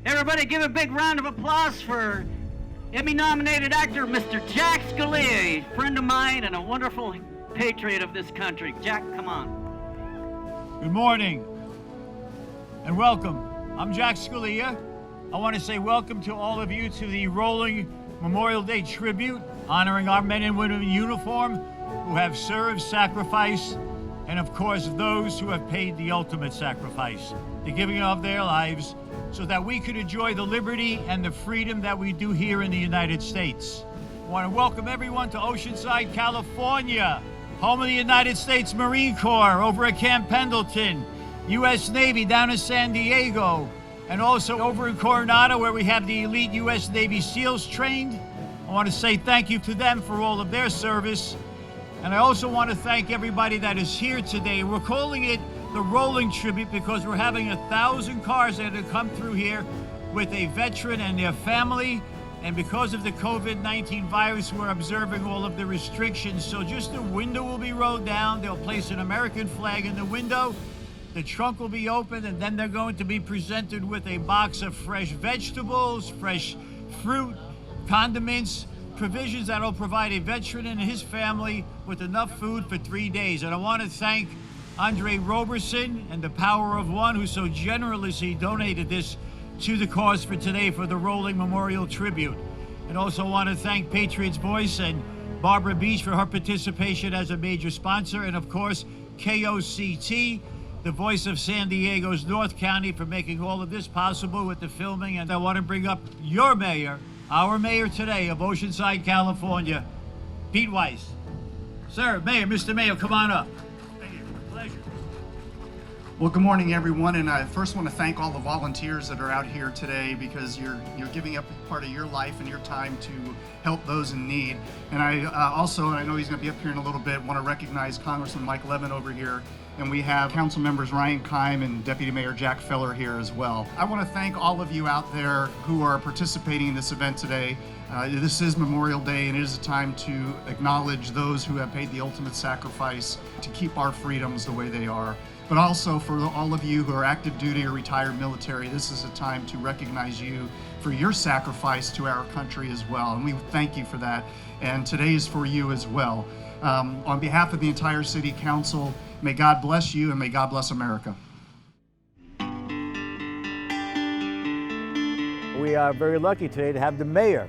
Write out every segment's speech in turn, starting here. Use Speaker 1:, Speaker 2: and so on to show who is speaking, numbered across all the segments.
Speaker 1: Everybody give a big round of applause for Emmy-nominated actor Mr. Jack Scalia, a friend of mine and a wonderful patriot of this country. Jack, come on.
Speaker 2: Good morning and welcome. I'm Jack Scalia. I want to say welcome to all of you to the rolling Memorial Day tribute, honoring our men and women in uniform who have served, sacrificed, and of course those who have paid the ultimate sacrifice, the giving of their lives so that we could enjoy the liberty and the freedom that we do here in the United States. I want to welcome everyone to Oceanside, California, home of the United States Marine Corps over at Camp Pendleton, U.S. Navy down in San Diego, and also over in Coronado where we have the elite U.S. Navy SEALs trained. I want to say thank you to them for all of their service. And I also want to thank everybody that is here today. We're calling it the rolling tribute because we're having 1,000 cars that have come through here with a veteran and their family. And because of the COVID-19 virus, we're observing all of the restrictions. So just the window will be rolled down. They'll place an American flag in the window. The trunk will be open, and then they're going to be presented with a box of fresh vegetables, fresh fruit, condiments, provisions that will provide a veteran and his family with enough food for 3 days. And I want to thank Andre Roberson and the Power of One, who so generously donated this to the cause for today for the Rolling Memorial Tribute. And also want to thank Patriots Voice and Barbara Beach for her participation as a major sponsor, and of course KOCT, the voice of San Diego's North County, for making all of this possible with the filming. And I want to bring up your mayor, our mayor today of Oceanside, California, Pete Weiss. Sir, Mayor, Mr. Mayor, come on up. Thank you. Pleasure.
Speaker 3: Well, good morning, everyone, and I first want to thank all the volunteers that are out here today because you're giving up part of your life and your time to help those in need. And I also, and I know he's going to be up here in a little bit, want to recognize Congressman Mike Levin over here. And we have Council Members Ryan Keim and Deputy Mayor Jack Feller here as well. I want to thank all of you out there who are participating in this event today. This is Memorial Day, and it is a time to acknowledge those who have paid the ultimate sacrifice to keep our freedoms the way they are. But also for all of you who are active duty or retired military, this is a time to recognize you for your sacrifice to our country as well. And we thank you for that. And today is for you as well. On behalf of the entire City Council, may God bless you and may God bless America.
Speaker 2: We are very lucky today to have the mayor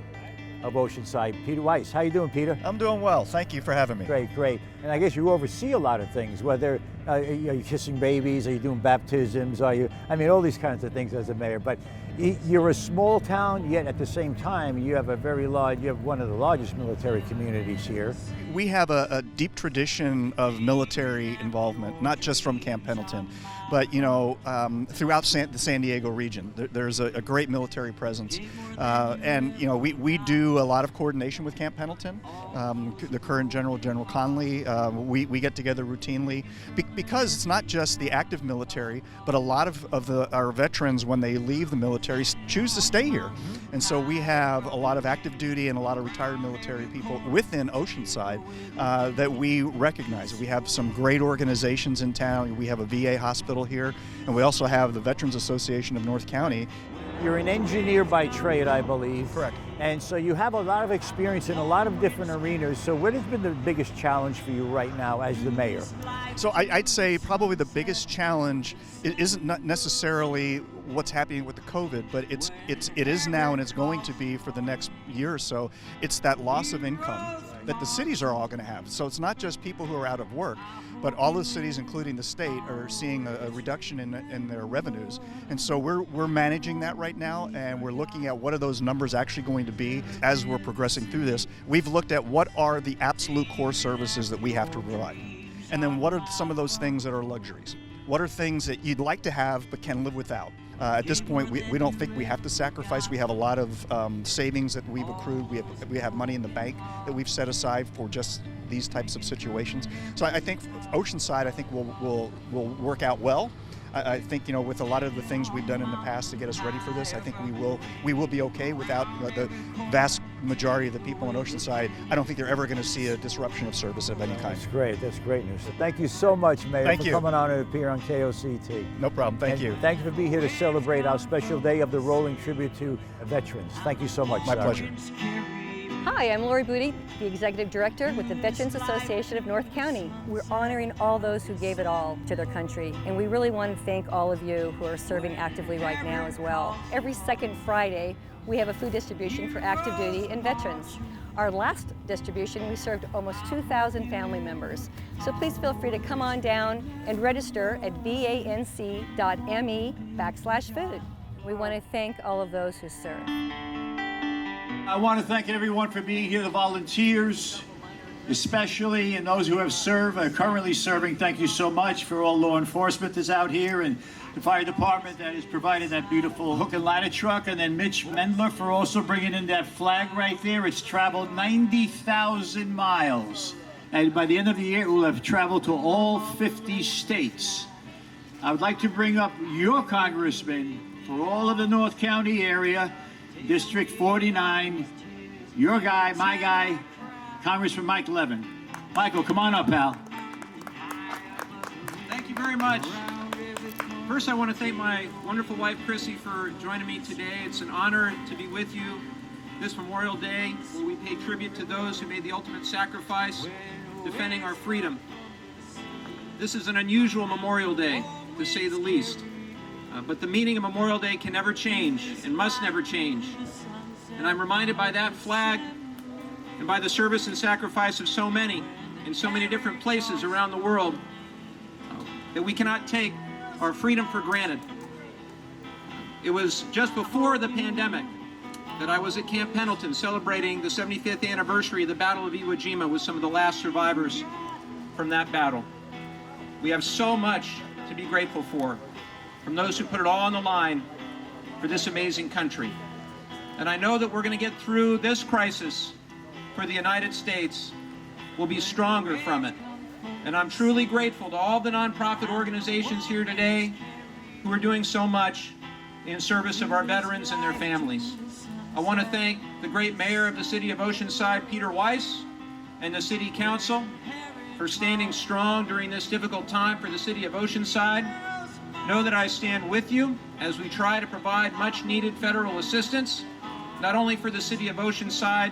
Speaker 2: of Oceanside, Peter Weiss. How you doing, Peter?
Speaker 4: I'm doing well. Thank you for having me.
Speaker 2: Great, great. And I guess you oversee a lot of things, whether are you kissing babies, are you doing baptisms, all these kinds of things as a mayor. But you're a small town, yet at the same time, you have one of the largest military communities here.
Speaker 4: We have a deep tradition of military involvement, not just from Camp Pendleton, but throughout the San Diego region. There's a great military presence, and we do a lot of coordination with Camp Pendleton. The current General Conley, we get together routinely because it's not just the active military, but a lot of our veterans, when they leave the military, choose to stay here. And so we have a lot of active duty and a lot of retired military people within Oceanside that we recognize. We have some great organizations in town. We have a VA hospital here, and we also have the Veterans Association of North County.
Speaker 2: You're an engineer by trade, I believe.
Speaker 4: Correct.
Speaker 2: And so you have a lot of experience in a lot of different arenas. So what has been the biggest challenge for you right now as the mayor?
Speaker 4: So I'd say probably the biggest challenge isn't not necessarily what's happening with the COVID, but it is now, and it's going to be for the next year or so. It's that loss of income that the cities are all going to have. So it's not just people who are out of work, but all the cities, including the state, are seeing a reduction in their revenues. And so we're managing that right now, and we're looking at what are those numbers actually going to be as we're progressing through this. We've looked at what are the absolute core services that we have to provide, and then what are some of those things that are luxuries. What are things that you'd like to have but can live without? At this point, we don't think we have to sacrifice. We have a lot of savings that we've accrued. We have money in the bank that we've set aside for just these types of situations. So I think Oceanside, will work out well. I think with a lot of the things we've done in the past to get us ready for this, I think we will be okay without the vast majority of the people in Oceanside, I don't think they're ever going to see a disruption of service of any kind.
Speaker 2: That's great. That's great news. So thank you so much, Mayor,
Speaker 4: Thank
Speaker 2: for
Speaker 4: you.
Speaker 2: coming on and appear on KOCT.
Speaker 4: No problem. Thank you.
Speaker 2: Thank you for being here to celebrate our special day of the rolling tribute to veterans. Thank you so much.
Speaker 4: My
Speaker 2: sir.
Speaker 4: pleasure.
Speaker 5: Hi, I'm Lori Booty, the Executive Director with the Veterans Association of North County. We're honoring all those who gave it all to their country, and we really want to thank all of you who are serving actively right now as well. Every second Friday, we have a food distribution for active duty and veterans. Our last distribution, we served almost 2,000 family members. So please feel free to come on down and register at vanc.me/food. We want to thank all of those who serve.
Speaker 2: I want to thank everyone for being here, the volunteers, especially, and those who have served, are currently serving. Thank you so much for all law enforcement that's out here, and the fire department that has provided that beautiful hook and ladder truck, and then Mitch Mendler for also bringing in that flag right there. It's traveled 90,000 miles, and by the end of the year, it will have traveled to all 50 states. I would like to bring up your congressman for all of the North County area, District 49, your guy, my guy, Congressman Mike Levin. Michael, come on up, pal.
Speaker 6: Thank you very much. First, I want to thank my wonderful wife, Chrissy, for joining me today. It's an honor to be with you this Memorial Day, where we pay tribute to those who made the ultimate sacrifice defending our freedom. This is an unusual Memorial Day, to say the least. But the meaning of Memorial Day can never change and must never change. And I'm reminded by that flag and by the service and sacrifice of so many in so many different places around the world that we cannot take our freedom for granted. It was just before the pandemic that I was at Camp Pendleton celebrating the 75th anniversary of the Battle of Iwo Jima with some of the last survivors from that battle. We have so much to be grateful for, from those who put it all on the line for this amazing country. And I know that we're going to get through this crisis for the United States. We'll be stronger from it. And I'm truly grateful to all the nonprofit organizations here today who are doing so much in service of our veterans and their families. I want to thank the great mayor of the city of Oceanside, Peter Weiss, and the city council for standing strong during this difficult time for the city of Oceanside. Know that I stand with you as we try to provide much needed federal assistance, not only for the city of Oceanside,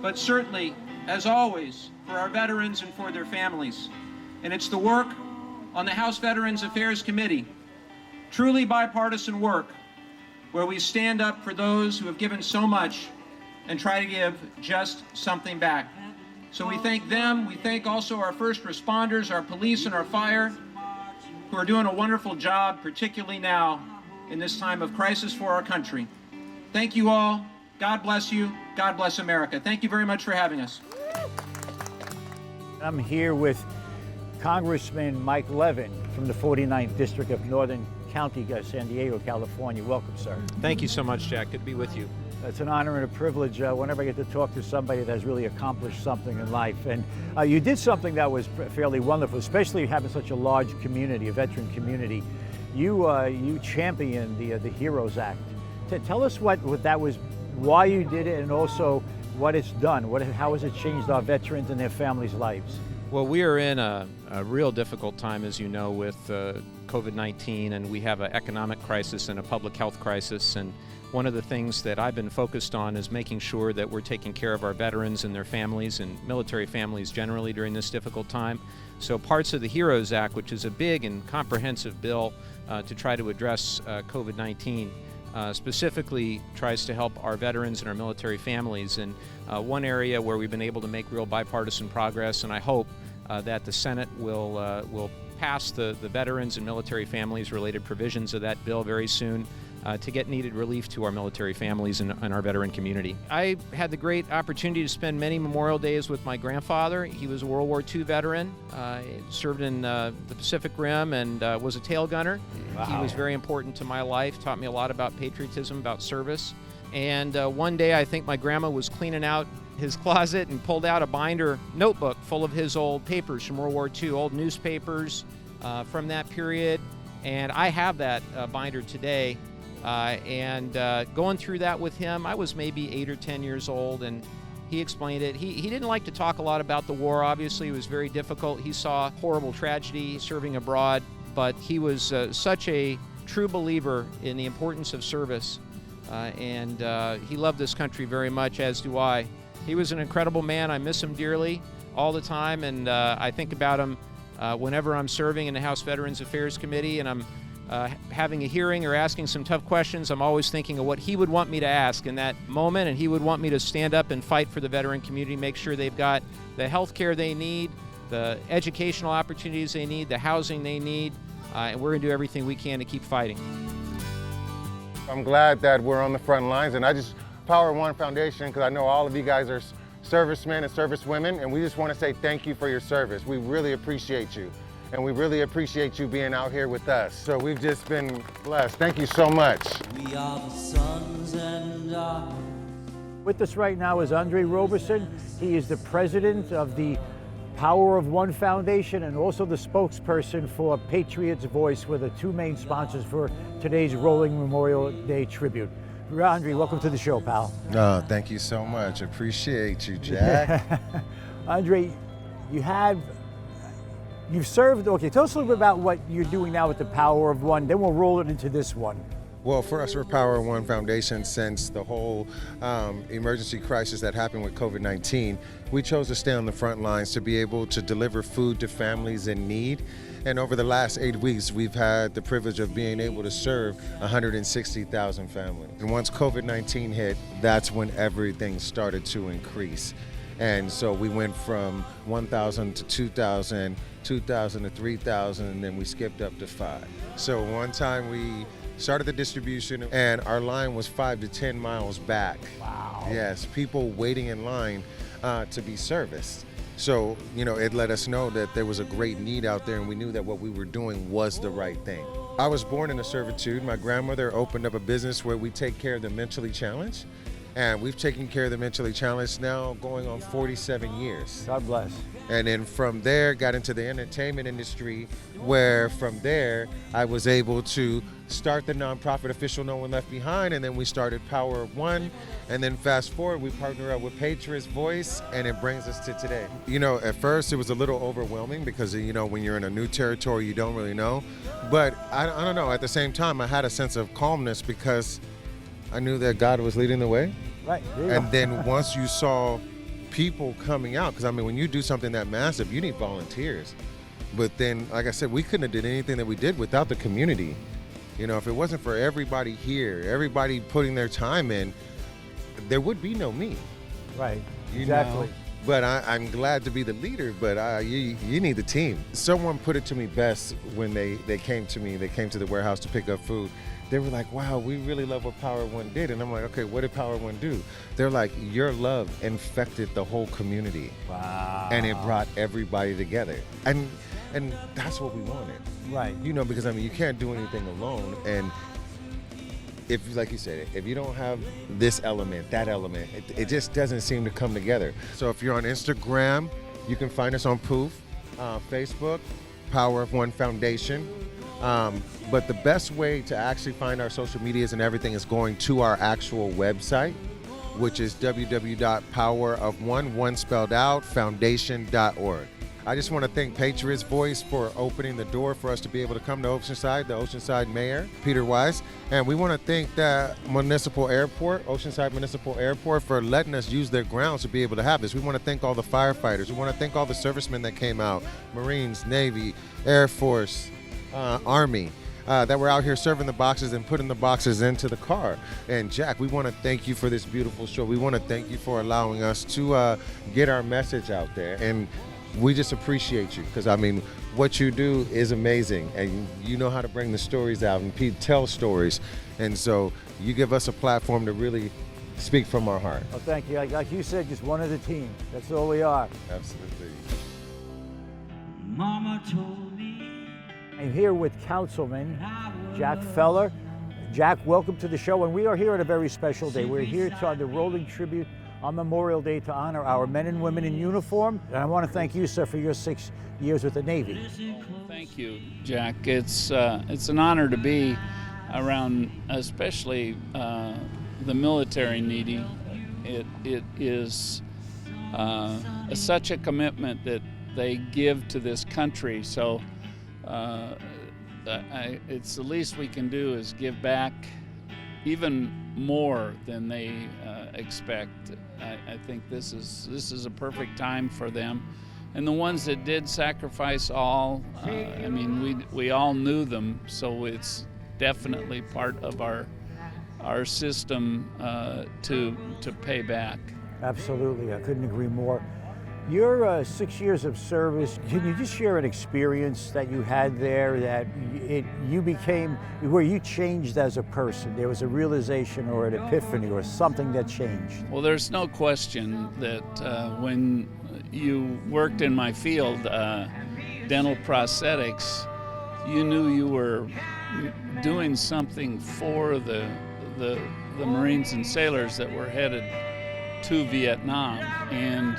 Speaker 6: but certainly, as always, for our veterans and for their families. And it's the work on the House Veterans Affairs Committee, truly bipartisan work, where we stand up for those who have given so much and try to give just something back. So we thank them. We thank also our first responders, our police and our fire, who are doing a wonderful job, particularly now in this time of crisis for our country. Thank you all. God bless you. God bless America. Thank you very much for having us. I'm here with Congressman Mike Levin from the 49th District of Northern County, San Diego, California. Welcome, sir.
Speaker 7: Thank you so much, Jack. Good to be with you.
Speaker 2: It's an honor and a privilege whenever I get to talk to somebody that has really accomplished something in life. And you did something that was fairly wonderful, especially having such a large community, a veteran community. You championed the HEROES Act. Tell us what that was, why you did it, and also what it's done. How has it changed our veterans and their families' lives?
Speaker 7: Well, we are in a real difficult time, as you know, with COVID-19, and we have an economic crisis and a public health crisis. And one of the things that I've been focused on is making sure that we're taking care of our veterans and their families and military families generally during this difficult time. So parts of the HEROES Act, which is a big and comprehensive bill to try to address COVID-19, specifically tries to help our veterans and our military families. And one area where we've been able to make real bipartisan progress, and I hope that the Senate will pass the veterans and military families related provisions of that bill very soon to get needed relief to our military families and our veteran community. I had the great opportunity to spend many Memorial Days with my grandfather. He was a World War II veteran, served in the Pacific Rim, and was a tail gunner. Wow. He was very important to my life, taught me a lot about patriotism, about service. And one day I think my grandma was cleaning out his closet and pulled out a binder notebook full of his old papers from World War II, old newspapers from that period. And I have that binder today. And going through that with him, I was maybe 8 or 10 years old, and he explained it. He didn't like to talk a lot about the war, obviously. It was very difficult. He saw horrible tragedy serving abroad, but he was such a true believer in the importance of service, and he loved this country very much, as do I. He was an incredible man. I miss him dearly all the time, and I think about him whenever I'm serving in the House Veterans Affairs Committee and I'm having a hearing or asking some tough questions. I'm always thinking of what he would want me to ask in that moment, and he would want me to stand up and fight for the veteran community, make sure they've got the health care they need, the educational opportunities they need, the housing they need, and we're going to do everything we can to keep fighting.
Speaker 8: I'm glad that we're on the front lines, and I just Power One Foundation, because I know all of you guys are servicemen and servicewomen, and we just want to say thank you for your service. We really appreciate you, and we really appreciate you being out here with us. So we've just been blessed. Thank you so much.
Speaker 9: We are the sons and daughters.
Speaker 2: With us right now is Andre Roberson. He is the president of the Power of One Foundation and also the spokesperson for Patriots Voice. We're the two main sponsors for today's Rolling Memorial Day tribute. Andre, welcome to the show, pal.
Speaker 8: Oh, thank you so much. Appreciate you, Jack.
Speaker 2: Andre, you've served, okay, tell us a little bit about what you're doing now with the Power of One, then we'll roll it into this one.
Speaker 8: Well, for us, we're Power of One Foundation. Since the whole emergency crisis that happened with COVID-19, we chose to stay on the front lines to be able to deliver food to families in need. And over the last 8 weeks, we've had the privilege of being able to serve 160,000 families. And once COVID-19 hit, that's when everything started to increase. And so we went from 1,000 to 2,000, 2,000 to 3,000, and then we skipped up to 5. So one time we started the distribution, and our line was 5 to 10 miles back.
Speaker 2: Wow.
Speaker 8: Yes, people waiting in line to be serviced. So, you know, it let us know that there was a great need out there, and we knew that what we were doing was the right thing. I was born into servitude. My grandmother opened up a business where we take care of the mentally challenged, and we've taken care of the mentally challenged now going on 47 years.
Speaker 2: God bless.
Speaker 8: And then from there, got into the entertainment industry, where from there, I was able to start the nonprofit Official No One Left Behind, and then we started Power of One, and then fast forward, we partnered up with Patriots Voice, and it brings us to today. You know, at first it was a little overwhelming because, you know, when you're in a new territory, you don't really know. But I don't know, at the same time, I had a sense of calmness because I knew that God was leading the way.
Speaker 2: Right.
Speaker 8: And then once you saw people coming out, because I mean, when you do something that massive, you need volunteers. But then, like I said, we couldn't have did anything that we did without the community. You know, if it wasn't for everybody here, everybody putting their time in, there would be no me.
Speaker 2: Right,
Speaker 8: You
Speaker 2: exactly.
Speaker 8: know? But I'm glad to be the leader, but you need the team. Someone put it to me best when they came to me, they came to the warehouse to pick up food. They were like, wow, we really love what Power One did. And I'm like, okay, what did Power One do? They're like, your love infected the whole community.
Speaker 2: Wow.
Speaker 8: And it brought everybody together. And that's what we wanted.
Speaker 2: Right.
Speaker 8: You know, because I mean, you can't do anything alone. And if, like you said, if you don't have this element, that element, it just doesn't seem to come together. So if you're on Instagram, you can find us on Poof, Facebook, Power of One Foundation. But the best way to actually find our social medias and everything is going to our actual website, which is www.powerofone4foundation.org. I just want to thank Patriots Voice for opening the door for us to be able to come to Oceanside, the Oceanside Mayor, Peter Weiss. And we want to thank the Municipal Airport, Oceanside Municipal Airport, for letting us use their grounds to be able to have this. We want to thank all the firefighters. We want to thank all the servicemen that came out, Marines, Navy, Air Force, Army, that were out here serving the boxes and putting the boxes into the car. And Jack, we want to thank you for this beautiful show. We want to thank you for allowing us to get our message out there. And we just appreciate you because, I mean, what you do is amazing, and you know how to bring the stories out and tell stories. And so you give us a platform to really speak from our heart.
Speaker 2: Well, thank you. Like you said, just one of the team. That's all we are.
Speaker 8: Absolutely.
Speaker 9: Mama told me.
Speaker 2: I'm here with Councilman Jack Feller. Jack, welcome to the show. And we are here at a very special day. We're here on the rolling tribute on Memorial Day to honor our men and women in uniform. And I want to thank you, sir, for your 6 years with the Navy.
Speaker 10: Thank you, Jack. It's an honor to be around especially the military needy. It is such a commitment that they give to this country. So it's the least we can do is give back even more than they expect. I think this is a perfect time for them. And the ones that did sacrifice all, I mean, we all knew them, so it's definitely part of our system to pay back.
Speaker 2: Absolutely, I couldn't agree more. Your 6 years of service, can you just share an experience that you had there that you became, where you changed as a person? There was a realization or an epiphany or something that changed?
Speaker 10: Well, there's no question that when you worked in my field, dental prosthetics, you knew you were doing something for the Marines and sailors that were headed to Vietnam, and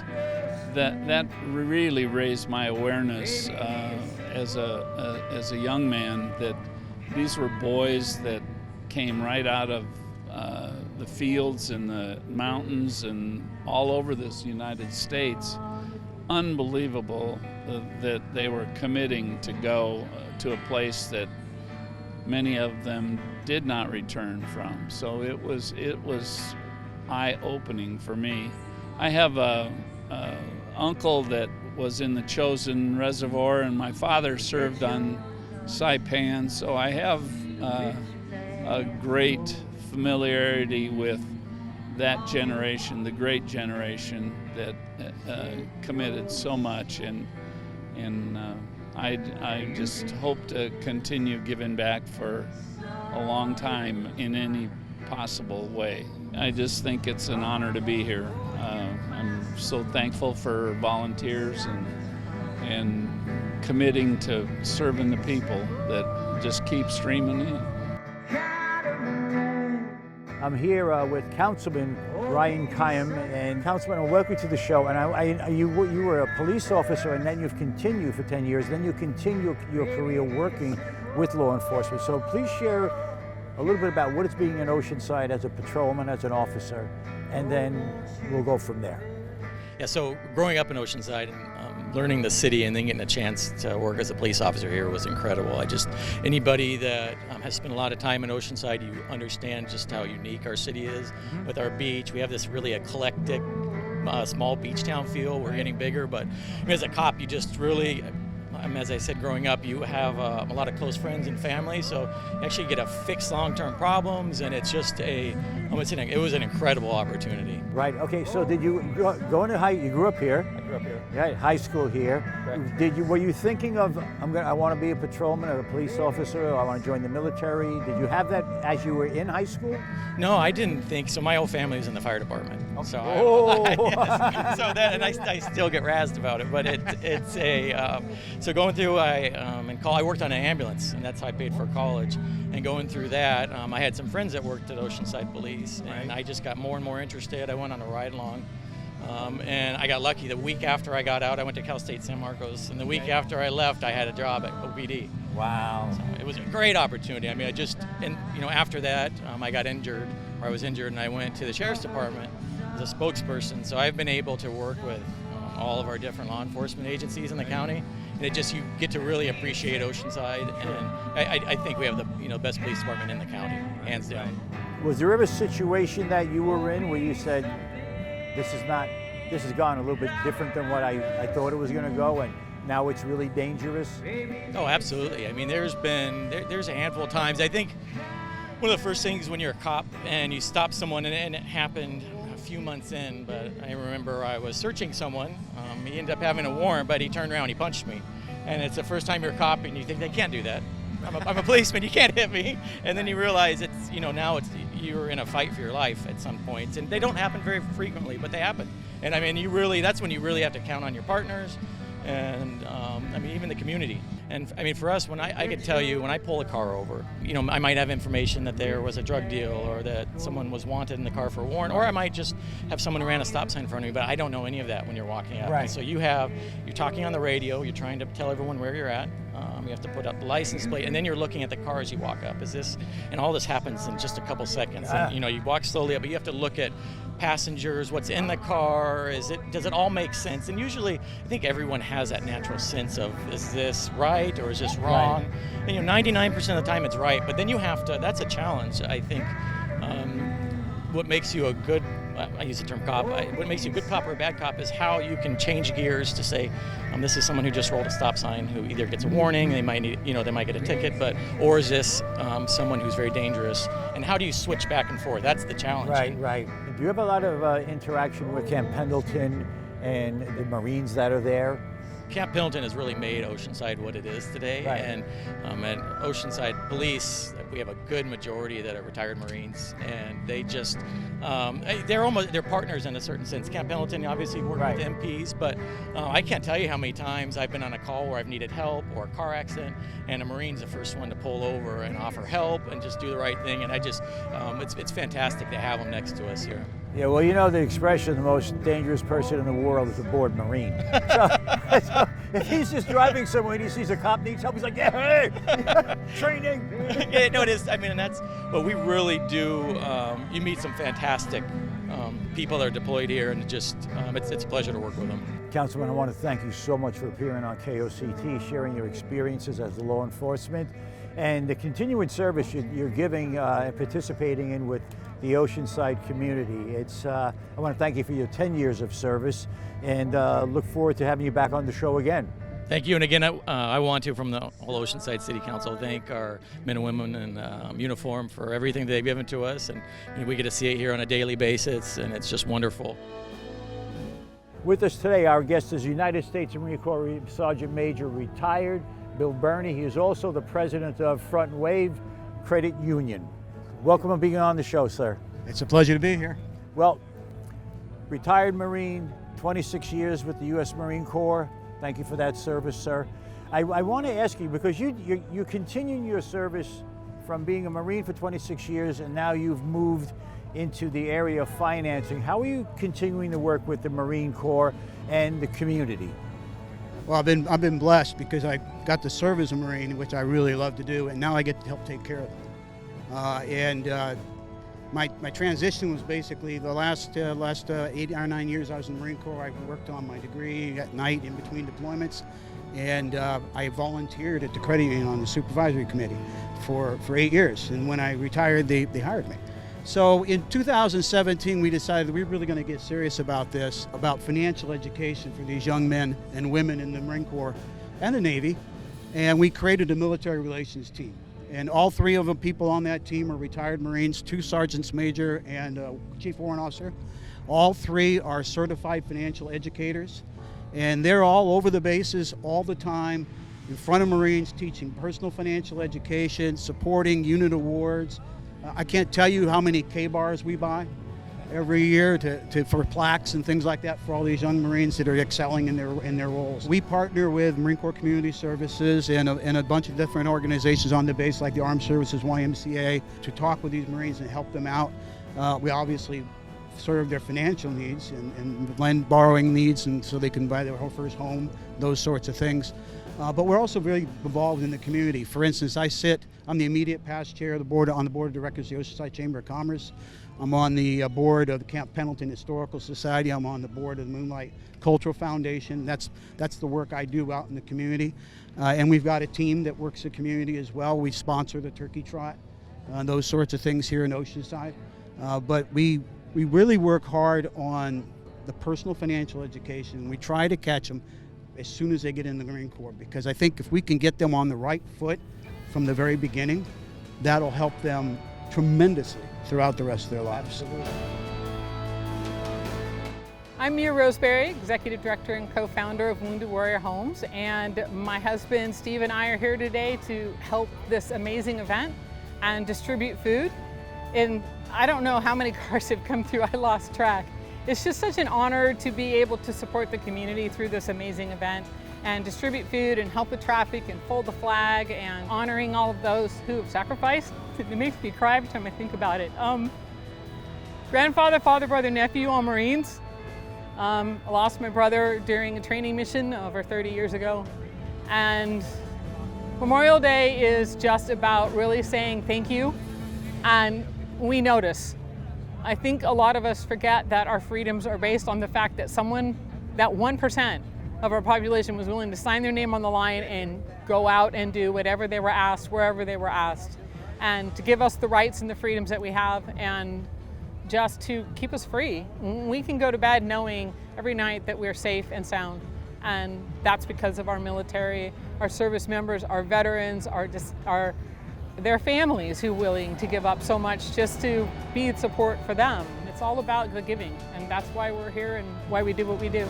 Speaker 10: that really raised my awareness as a young man that these were boys that came right out of the fields and the mountains and all over this United States. Unbelievable that they were committing to go to a place that many of them did not return from. So it was eye-opening for me. I have a uncle that was in the Chosin Reservoir, and my father served on Saipan, so I have a great familiarity with that generation, the great generation that committed so much, and I just hope to continue giving back for a long time in any possible way. I just think it's an honor to be here. I'm so thankful for volunteers and committing to serving the people that just keep streaming in.
Speaker 2: I'm here with Councilman Ryan Kayam, and Councilman, welcome to the show. And you were a police officer, and then you've continued for 10 years. Then you continue your career working with law enforcement. So please share a little bit about what it's being in Oceanside as a patrolman, as an officer, and then we'll go from there.
Speaker 11: Yeah, so growing up in Oceanside and learning the city and then getting a chance to work as a police officer here was incredible. Anybody that has spent a lot of time in Oceanside, you understand just how unique our city is. With our beach, we have this really eclectic, small beach town feel. We're getting bigger, but as a cop, you just really, as I said, growing up, you have a lot of close friends and family, so you actually get to fix long-term problems, and it's just it was an incredible opportunity.
Speaker 2: Right. Okay. So did you go into you grew up here?
Speaker 11: I grew up here.
Speaker 2: Right. High school here.
Speaker 11: Correct.
Speaker 2: Were you thinking of I want to be a patrolman or a police officer, or I want to join the military? Did you have that as you were in high school?
Speaker 11: No, I didn't think so. My whole family was in the fire department, so I still get razzed about it. But it's a so going through I worked on an ambulance, and that's how I paid for college. And going through that, I had some friends that worked at Oceanside Police, and I just got more and more interested. I went on a ride along, and I got lucky. The week after I got out, I went to Cal State San Marcos, and the week after I left, I had a job at OPD.
Speaker 2: Wow!
Speaker 11: So it was a great opportunity. I mean, after that, I got injured, or I was injured, and I went to the sheriff's department as a spokesperson. So I've been able to work with all of our different law enforcement agencies in the county. And you get to really appreciate Oceanside, and I think we have the best police department in the county, hands down.
Speaker 2: Was there ever a situation that you were in where you said, this has gone a little bit different than what I thought it was going to go, and now it's really dangerous?
Speaker 11: Oh, absolutely. I mean, there's a handful of times. I think one of the first things when you're a cop and you stop someone, and it happened a few months in, but I remember I was searching someone. He ended up having a warrant, but he turned around, he punched me. And it's the first time you're a cop and you think, they can't do that. I'm a policeman, you can't hit me. And then you realize now you're in a fight for your life at some point. And they don't happen very frequently, but they happen. And I mean, that's when you really have to count on your partners and even the community. And I mean, for us, when I could tell you, when I pull a car over, I might have information that there was a drug deal or that someone was wanted in the car for a warrant, or I might just have someone who ran a stop sign in front of me, but I don't know any of that when you're walking out.
Speaker 2: Right.
Speaker 11: And so you're talking on the radio, you're trying to tell everyone where you're at, You have to put up the license plate, and then you're looking at the car as you walk up. And all this happens in just a couple seconds. And, you walk slowly up, but you have to look at passengers, what's in the car, does it all make sense? And usually, I think everyone has that natural sense of, is this right or is this wrong? Right. And 99% of the time it's right, but then you have to, that's a challenge, I think. What makes you a good, I use the term cop, what makes you a good cop or a bad cop is how you can change gears to say, this is someone who just rolled a stop sign who either gets a warning, they might need, they might get a ticket, or is this someone who's very dangerous? And how do you switch back and forth? That's the challenge.
Speaker 2: Right. Do you have a lot of interaction with Camp Pendleton and the Marines that are there?
Speaker 11: Camp Pendleton has really made Oceanside what it is today, and Oceanside Police, we have a good majority that are retired Marines, and they just they're partners in a certain sense. Camp Pendleton obviously worked with MPs, but I can't tell you how many times I've been on a call where I've needed help or a car accident, and a Marine's the first one to pull over and offer help and just do the right thing. And I just it's fantastic to have them next to us here.
Speaker 2: Yeah, well, the expression, the most dangerous person in the world is a bored Marine. So if he's just driving somewhere and he sees a cop needs help, he's like, yeah, hey, training.
Speaker 11: Yeah, no, it is. I mean, and that's what we really do. You meet some fantastic people that are deployed here, and it's a pleasure to work with them.
Speaker 2: Councilman, I want to thank you so much for appearing on KOCT, sharing your experiences as law enforcement, and the continuing service you're giving and participating in with the Oceanside community. I want to thank you for your 10 years of service, and look forward to having you back on the show again.
Speaker 11: Thank you, and again, I want to, from the whole Oceanside City Council, thank our men and women in uniform for everything they've given to us, and we get to see it here on a daily basis, and it's just wonderful.
Speaker 2: With us today, our guest is United States Marine Corps Sergeant Major retired Bill Burney. He is also the president of Front and Wave Credit Union. Welcome on being on the show, sir.
Speaker 12: It's a pleasure to be here.
Speaker 2: Well, retired Marine, 26 years with the U.S. Marine Corps. Thank you for that service, sir. I want to ask you, because you continued your service from being a Marine for 26 years, and now you've moved into the area of financing. How are you continuing to work with the Marine Corps and the community?
Speaker 12: Well, I've been blessed because I got to serve as a Marine, which I really love to do, and now I get to help take care of them. My transition was basically the last 8 or 9 years I was in the Marine Corps. I worked on my degree at night in between deployments, and I volunteered at the credit union on the supervisory committee for 8 years. And when I retired, they hired me. So in 2017, we decided that we were really going to get serious about this, about financial education for these young men and women in the Marine Corps and the Navy, and we created a military relations team. And all three of the people on that team are retired Marines, 2 sergeants major and a chief warrant officer. All 3 are certified financial educators, and they're all over the bases all the time in front of Marines, teaching personal financial education, supporting unit awards. I can't tell you how many K-bars we buy every year for plaques and things like that for all these young Marines that are excelling in their roles. We partner with Marine Corps Community Services and a bunch of different organizations on the base, like the Armed Services YMCA, to talk with these Marines and help them out. We obviously serve their financial needs and lend borrowing needs, and so they can buy their first home, those sorts of things. But we're also very involved in the community. For instance, I'm the immediate past chair of the board, on the board of directors of the Oceanside Chamber of Commerce. I'm on the board of the Camp Pendleton Historical Society. I'm on the board of the Moonlight Cultural Foundation. That's the work I do out in the community. And we've got a team that works the community as well. We sponsor the turkey trot, those sorts of things here in Oceanside. But we really work hard on the personal financial education. We try to catch them as soon as they get in the Marine Corps, because I think if we can get them on the right foot from the very beginning, that'll help them tremendously throughout the rest of their lives.
Speaker 2: Absolutely.
Speaker 13: I'm Mia Roseberry, Executive Director and co-founder of Wounded Warrior Homes, and my husband Steve and I are here today to help this amazing event and distribute food. And I don't know how many cars have come through, I lost track. It's just such an honor to be able to support the community through this amazing event and distribute food and help with traffic and fold the flag and honoring all of those who have sacrificed. It makes me cry every time I think about it. Grandfather, father, brother, nephew, all Marines. I lost my brother during a training mission over 30 years ago. And Memorial Day is just about really saying thank you, and we notice. I think a lot of us forget that our freedoms are based on the fact that that 1% of our population was willing to sign their name on the line and go out and do whatever they were asked, wherever they were asked, and to give us the rights and the freedoms that we have, and just to keep us free. We can go to bed knowing every night that we're safe and sound, and that's because of our military, our service members, our veterans, their families who are willing to give up so much just to be support for them. It's all about the giving, and that's why we're here and why we do what we do.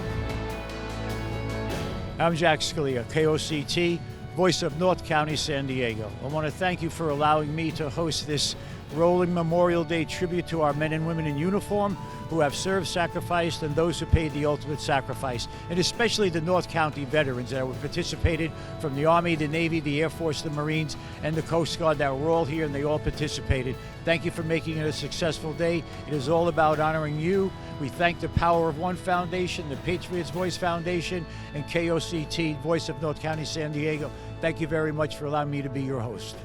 Speaker 2: I'm Jack Scalia, KOCT, voice of North County, San Diego. I want to thank you for allowing me to host this rolling Memorial Day tribute to our men and women in uniform who have served, sacrificed, and those who paid the ultimate sacrifice, and especially the North County veterans that participated from the Army, the Navy, the Air Force, the Marines, and the Coast Guard that were all here and they all participated. Thank you for making it a successful day. It is all about honoring you. We thank the Power of One Foundation, the Patriots Voice Foundation, and KOCT, Voice of North County, San Diego. Thank you very much for allowing me to be your host.